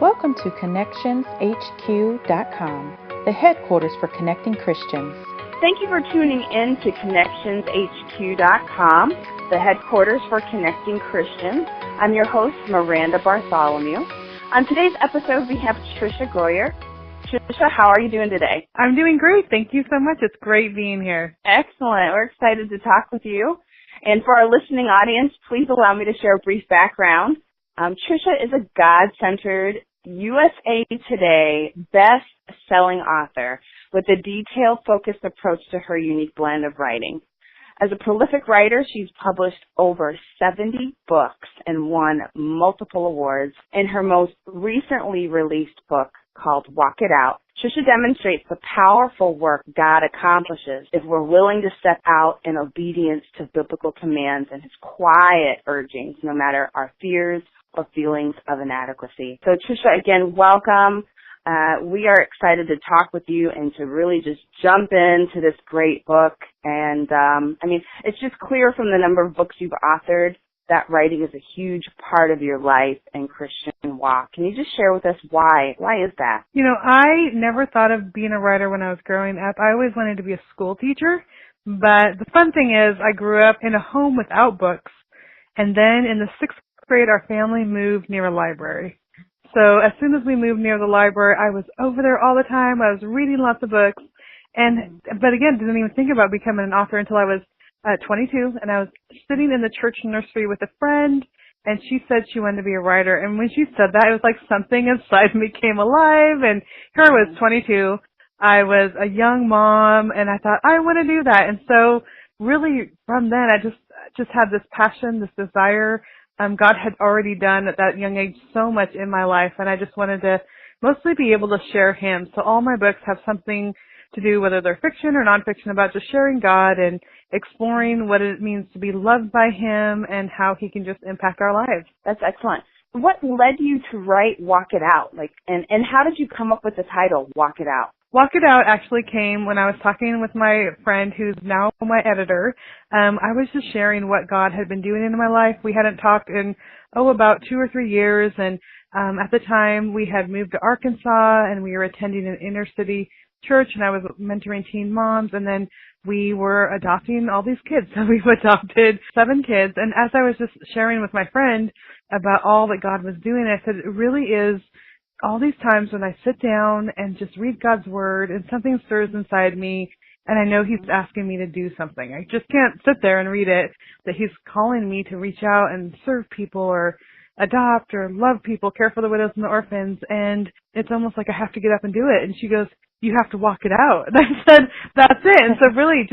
Welcome to connectianshq.com, the headquarters for connecting Christians. Thank you for tuning in to connectianshq.com, the headquarters for connecting Christians. I'm your host, Miranda Bartholomew. On today's episode, we have Tricia Goyer. Tricia, how are you doing today? I'm doing great. Thank you so much. It's great being here. Excellent. We're excited to talk with you. And for our listening audience, please allow me to share a brief background. Tricia is a God-centered USA Today best-selling author with a detailed, focused approach to her unique blend of writing. As a prolific writer, she's published over 70 books and won multiple awards. In her most recently released book called Walk It Out, Tricia demonstrates the powerful work God accomplishes if we're willing to step out in obedience to biblical commands and His quiet urgings, no matter our fears or feelings of inadequacy. So Tricia, again, welcome. We are excited to talk with you and to really just jump into this great book. And, it's just clear from the number of books you've authored that writing is a huge part of your life and Christian walk. Can you just share with us why? Why is that? You know, I never thought of being a writer when I was growing up. I always wanted to be a school teacher. But the fun thing is I grew up in a home without books. And then in the 6th grade, our family moved near a library. So as soon as we moved near the library, I was over there all the time. I was reading lots of books. But again, didn't even think about becoming an author until I was 22. And I was sitting in the church nursery with a friend, and she said she wanted to be a writer. And when she said that, it was like something inside me came alive. And here I was, 22. I was a young mom, and I thought, I want to do that. And so really from then, I just had this passion, this desire. God had already done at that young age so much in my life, and I just wanted to mostly be able to share Him. So all my books have something to do, whether they're fiction or nonfiction, about just sharing God and exploring what it means to be loved by Him and how He can just impact our lives. That's excellent. What led you to write Walk It Out? And how did you come up with the title, Walk It Out? Walk It Out actually came when I was talking with my friend who's now my editor. I was just sharing what God had been doing in my life. We hadn't talked in, about 2 or 3 years. And at the time, we had moved to Arkansas, and we were attending an inner city church, and I was mentoring teen moms. And then we were adopting all these kids. So we've adopted 7 kids. And as I was just sharing with my friend about all that God was doing, I said, it really is all these times when I sit down and just read God's Word and something stirs inside me, and I know He's asking me to do something. I just can't sit there and read it, that He's calling me to reach out and serve people or adopt or love people, care for the widows and the orphans, and it's almost like I have to get up and do it. And she goes, you have to walk it out. And I said, that's it. And so really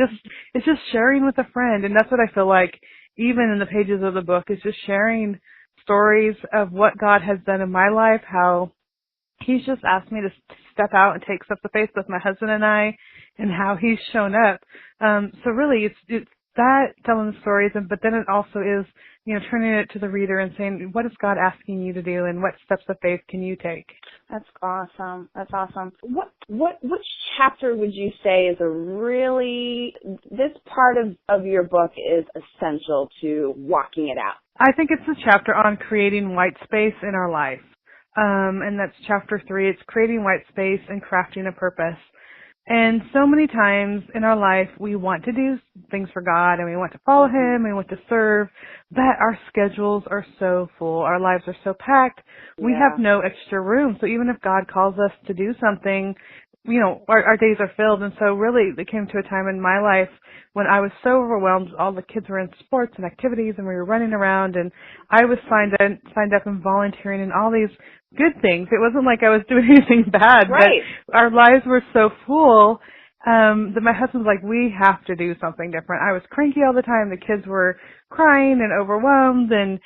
it's just sharing with a friend, and that's what I feel like even in the pages of the book is just sharing stories of what God has done in my life, how He's just asked me to step out and take steps of faith with my husband and I, and how He's shown up. So really, it's that, telling the stories, but then it also is, turning it to the reader and saying, what is God asking you to do, and what steps of faith can you take? That's awesome. That's awesome. Which chapter would you say is this part of your book is essential to walking it out? I think it's the chapter on creating white space in our life. And that's chapter 3. It's creating white space and crafting a purpose. And so many times in our life, we want to do things for God, and we want to follow Him, and we want to serve, but our schedules are so full. Our lives are so packed. We have no extra room. So even if God calls us to do something, our days are filled. And so really, it came to a time in my life when I was so overwhelmed. All the kids were in sports and activities, and we were running around, and I was signed up and volunteering in all these good things. It wasn't like I was doing anything bad, right. But our lives were so full that my husband was like, we have to do something different. I was cranky all the time. The kids were crying and overwhelmed, and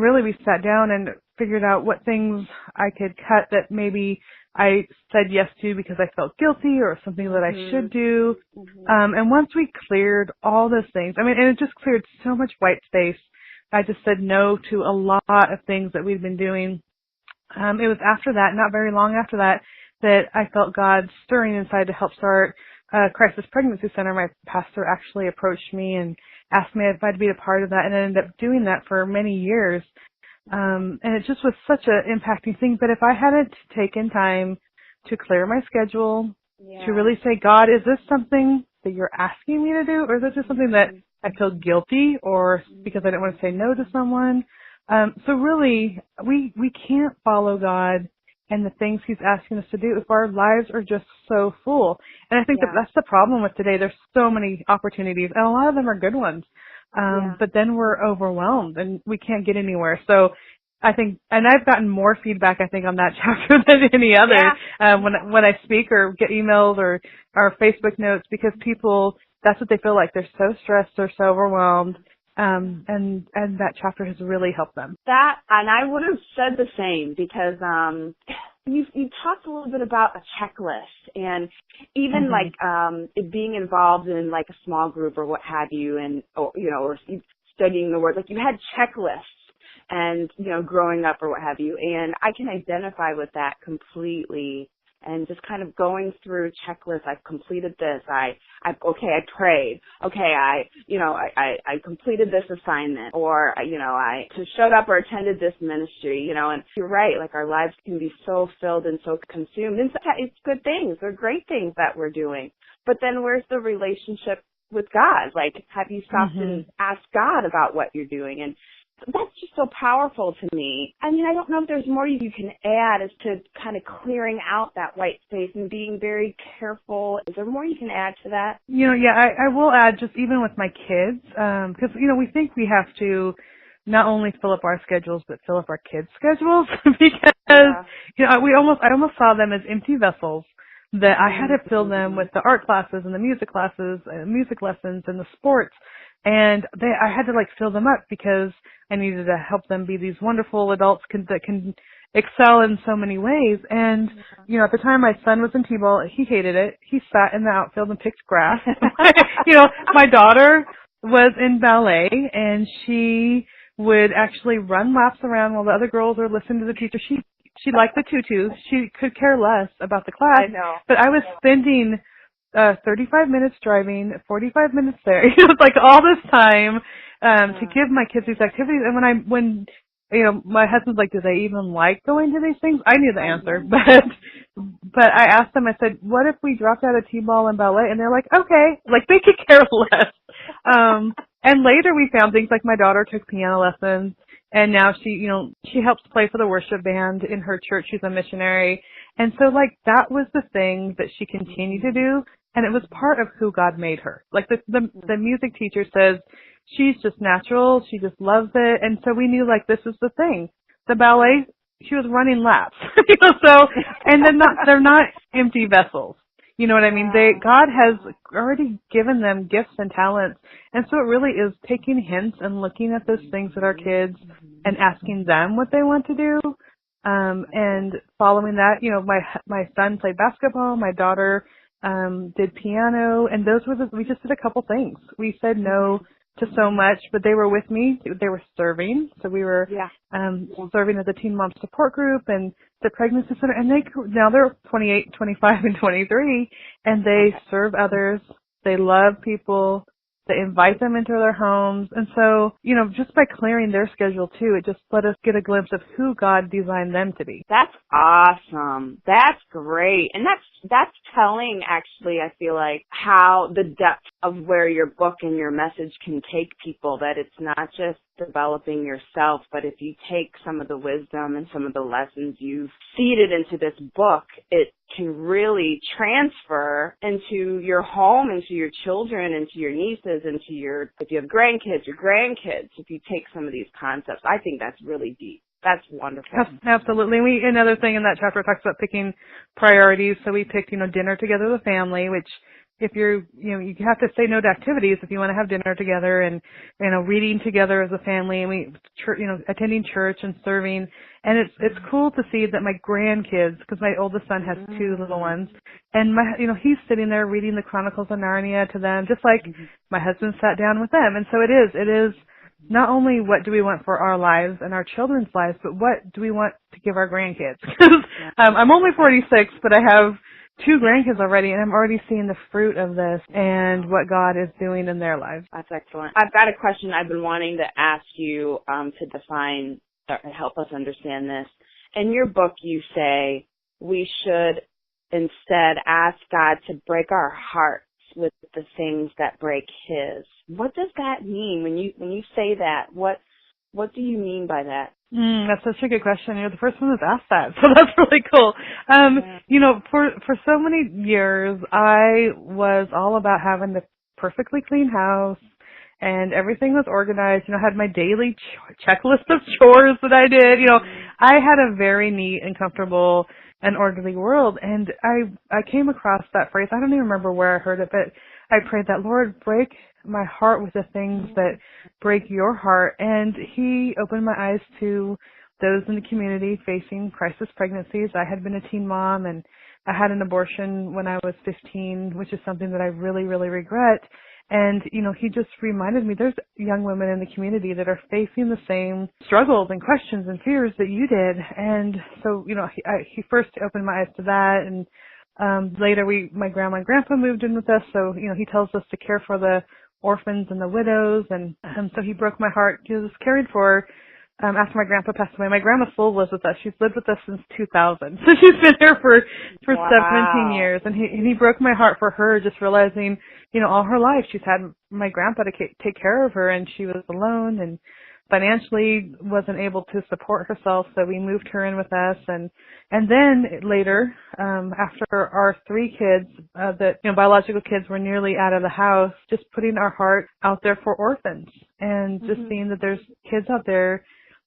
really we sat down and figured out what things I could cut that maybe I said yes to because I felt guilty, or something that I should do. And once we cleared all those things, and it just cleared so much white space, I just said no to a lot of things that we'd been doing. It was after that, not very long after that, that I felt God stirring inside to help start a crisis pregnancy center. My pastor actually approached me and asked me if I'd be a part of that, and I ended up doing that for many years. And it just was such an impacting thing. But if I hadn't taken time to clear my schedule, to really say, God, is this something that you're asking me to do, or is it just something that I feel guilty or because I didn't want to say no to someone? So really, we can't follow God and the things He's asking us to do if our lives are just so full. And I think that that's the problem with today. There's so many opportunities, and a lot of them are good ones. But then we're overwhelmed and we can't get anywhere. So I think, and I've gotten more feedback, I think, on that chapter than any other, when I speak or get emails or Facebook notes, because people, that's what they feel like. They're so stressed, they're so overwhelmed. And that chapter has really helped them. That, and I would have said the same, because, you talked a little bit about a checklist, and even it being involved in like a small group or what have you, and, or studying the word, like you had checklists and, growing up or what have you. And I can identify with that completely. And just kind of going through checklists. I've completed this. I prayed. Okay, I completed this assignment, or I showed up or attended this ministry. And you're right. Like, our lives can be so filled and so consumed. And it's good things. They're great things that we're doing. But then where's the relationship with God? Like, have you stopped and asked God about what you're doing? And that's just so powerful to me. I mean, I don't know if there's more you can add as to kind of clearing out that white space and being very careful. Is there more you can add to that? I will add, just even with my kids, because, we think we have to not only fill up our schedules, but fill up our kids' schedules, because, I almost saw them as empty vessels, that I had to fill them with the art classes and the music classes, music lessons and the sports. And I had to fill them up because I needed to help them be these wonderful adults that can excel in so many ways. And, at the time my son was in T-ball, he hated it. He sat in the outfield and picked grass. My daughter was in ballet, and she would actually run laps around while the other girls were listening to the teacher. She liked the tutus. She could care less about the class. I know. But I was spending 35 minutes driving, 45 minutes there. It was all this time to give my kids these activities. And when my husband's like, do they even like going to these things? I knew the answer, but I asked them, I said, what if we dropped out of T-ball and ballet? And they're like, okay, they could care less. And later we found things like my daughter took piano lessons, and now she helps play for the worship band in her church. She's a missionary. And so that was the thing that she continued to do. And it was part of who God made her. The music teacher says she's just natural. She just loves it. And so we knew this is the thing. The ballet, she was running laps. And they're not empty vessels. You know what I mean? God has already given them gifts and talents. And so it really is taking hints and looking at those things with our kids and asking them what they want to do. And following that, my son played basketball, my daughter did piano, and we just did a couple things. We said no to so much, but they were with me. They were serving. So we were serving at the Teen Mom Support Group and the Pregnancy Center, and now they're 28, 25, and 23, and they serve others. They love people. They invite them into their homes. And so, just by clearing their schedule too, it just let us get a glimpse of who God designed them to be. That's awesome. That's great. And that's telling, actually, I feel like, how the depth of where your book and your message can take people, that it's not just developing yourself, but if you take some of the wisdom and some of the lessons you've seeded into this book, it can really transfer into your home, into your children, into your nieces, into if you have grandkids, your grandkids, if you take some of these concepts. I think that's really deep. That's wonderful. Absolutely. Another thing in that chapter talks about picking priorities. So we picked, dinner together as a family, which if you have to say no to activities if you want to have dinner together, and, reading together as a family, and attending church and serving. And it's cool to see that my grandkids, because my oldest son has two little ones, and he's sitting there reading the Chronicles of Narnia to them, just like my husband sat down with them. And so it is not only what do we want for our lives and our children's lives, but what do we want to give our grandkids? I'm only 46, but I have 2 grandkids already, and I'm already seeing the fruit of this and what God is doing in their lives. That's excellent. I've got a question I've been wanting to ask you to define help us understand this. In your book, you say we should instead ask God to break our hearts with the things that break His. What does that mean when you say that? What do you mean by that? That's such a good question. You're the first one that's asked that, so that's really cool. For so many years, I was all about having the perfectly clean house, and everything was organized. I had my daily checklist of chores that I did. I had a very neat and comfortable and orderly world, and I came across that phrase. I don't even remember where I heard it, but I prayed that, Lord, break my heart with the things that break your heart. And He opened my eyes to those in the community facing crisis pregnancies. I had been a teen mom, and I had an abortion when I was 15, which is something that I really, really regret. And, He just reminded me there's young women in the community that are facing the same struggles and questions and fears that you did. And so, He first opened my eyes to that. And later my grandma and grandpa moved in with us. So, He tells us to care for the orphans and the widows. And so He broke my heart. He was cared for after my grandpa passed away. My grandma still lives with us. She's lived with us since 2000. So she's been here for 17 years. And he broke my heart for her, just realizing, all her life she's had my grandpa to take care of her, and she was alone and financially wasn't able to support herself. So we moved her in with us. And then later, after our 3 kids, biological kids were nearly out of the house, just putting our heart out there for orphans and just seeing that there's kids out there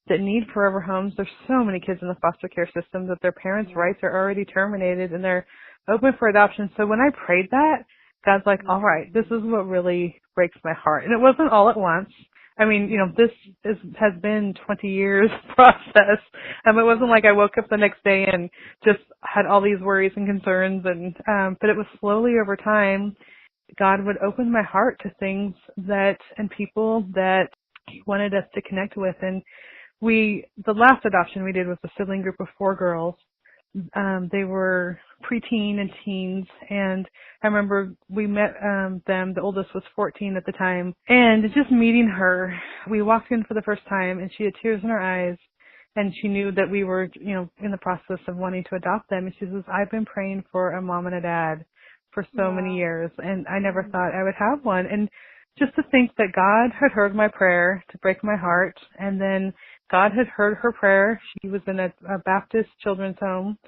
that need forever homes. There's so many kids in the foster care system that their parents' rights are already terminated and they're open for adoption. So when I prayed that, God's like, all right, this is what really breaks my heart. And it wasn't all at once. I mean, this has been 20 years process. It wasn't like I woke up the next day and just had all these worries and concerns. And but it was slowly over time, God would open my heart to things and people that He wanted us to connect with. And the last adoption we did was a sibling group of 4 girls. They were preteen and teens, and I remember we met them. The oldest was 14 at the time, and just meeting her, we walked in for the first time, and she had tears in her eyes, and she knew that we were, in the process of wanting to adopt them. And she says, "I've been praying for a mom and a dad for so many years, and I never thought I would have one." And just to think that God had heard my prayer to break my heart, and then God had heard her prayer. She was in a Baptist children's home.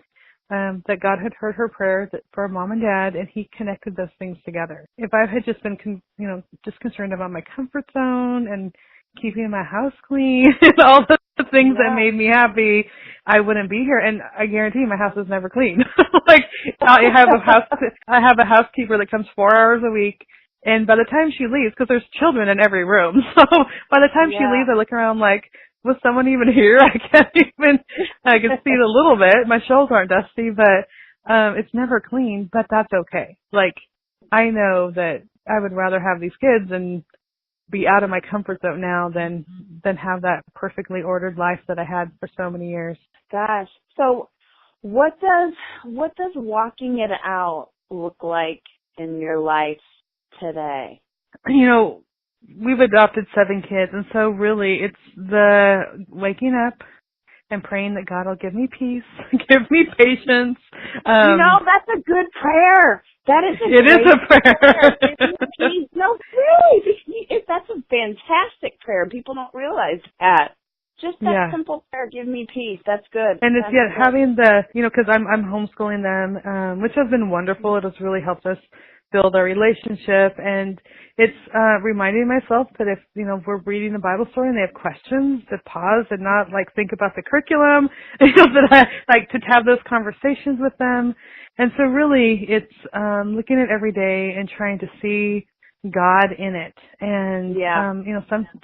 That God had heard her prayer for mom and dad, and He connected those things together. If I had just been, just concerned about my comfort zone and keeping my house clean and all the things that made me happy, I wouldn't be here. And I guarantee my house is never clean. Like I have a housekeeper that comes 4 hours a week. And by the time she leaves, because there's children in every room, so by the time she leaves, I look around like, was someone even here? I can see it a little bit. My shelves aren't dusty, but it's never clean, but that's okay. Like, I know that I would rather have these kids and be out of my comfort zone now than have that perfectly ordered life that I had for so many years. Gosh. So what does walking it out look like in your life today? We've adopted 7 kids, and so really it's the waking up and praying that God will give me peace, give me patience. That's a good prayer. That is a prayer. No, really, that's a fantastic prayer. People don't realize that. Just that simple prayer, give me peace. That's good. And it's having the, because I'm homeschooling them, which has been wonderful. It has really helped us build our relationship, and it's reminding myself that if we're reading the Bible story and they have questions, to pause and not think about the curriculum, that I to have those conversations with them. And so really it's looking at every day and trying to see God in it. And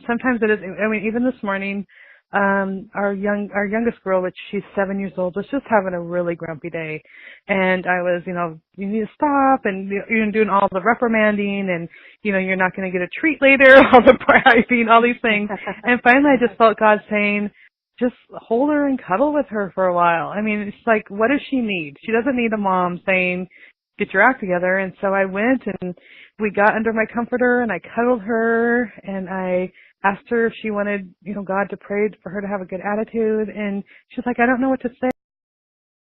sometimes it is. I mean, even this morning, our youngest girl, which she's 7 years old, was just having a really grumpy day. And I was, you need to stop, and you're doing all the reprimanding, and, you're not going to get a treat later, all the bribing, all these things. And finally I just felt God saying, just hold her and cuddle with her for a while. I mean, it's like, what does she need? She doesn't need a mom saying, get your act together. And so I went and we got under my comforter and I cuddled her and I asked her if she wanted, God to pray for her to have a good attitude. And she was like, I don't know what to say.